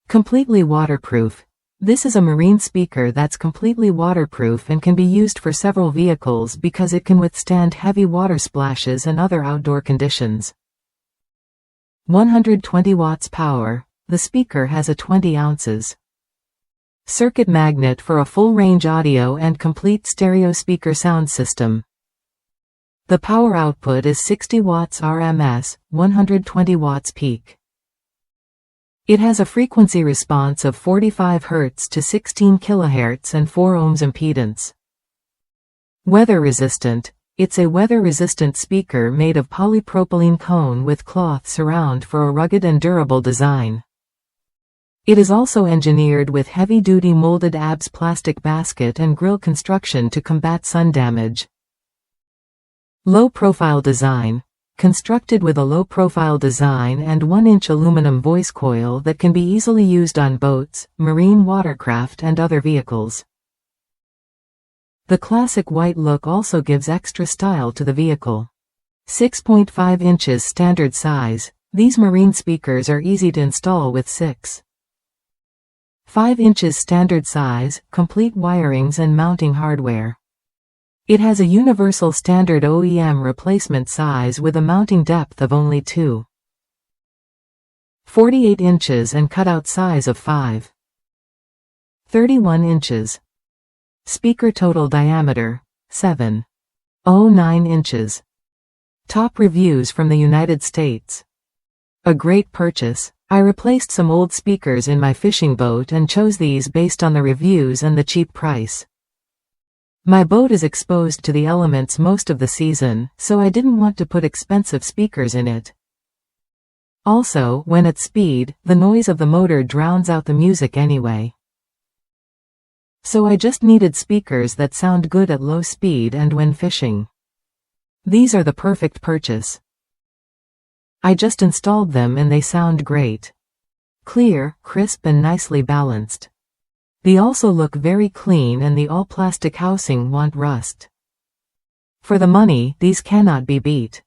Completely waterproof. This is a marine speaker that's completely waterproof and can be used for several vehicles because it can withstand heavy water splashes and other outdoor conditions. 120 watts power. The speaker has a 20 ounces circuit magnet for a full-range audio and complete stereo speaker sound system. The power output is 60 watts RMS, 120 watts peak. It has a frequency response of 45 Hz to 16 kHz and 4 ohms impedance. Weather resistant. It's a weather-resistant speaker made of polypropylene cone with cloth surround for a rugged and durable design. It is also engineered with heavy-duty molded ABS plastic basket and grille construction to combat sun damage. Low-profile design. Constructed with a low-profile design and 1-inch aluminum voice coil that can be easily used on boats, marine watercraft and other vehicles. The classic white look also gives extra style to the vehicle. 6.5 inches standard size. These marine speakers are easy to install with 6.5 inches standard size, complete wirings and mounting hardware. It has a universal standard OEM replacement size with a mounting depth of only 2.48 inches and cutout size of 5.31 inches. Speaker total diameter, 7.09 inches. Top reviews from the United States. A great purchase. I replaced some old speakers in my fishing boat and chose these based on the reviews and the cheap price. My boat is exposed to the elements most of the season, so I didn't want to put expensive speakers in it. Also, when at speed, the noise of the motor drowns out the music anyway. So I just needed speakers that sound good at low speed and when fishing. These are the perfect purchase. I just installed them and they sound great. Clear, crisp and nicely balanced. They also look very clean and the all-plastic housing won't rust. For the money, these cannot be beat.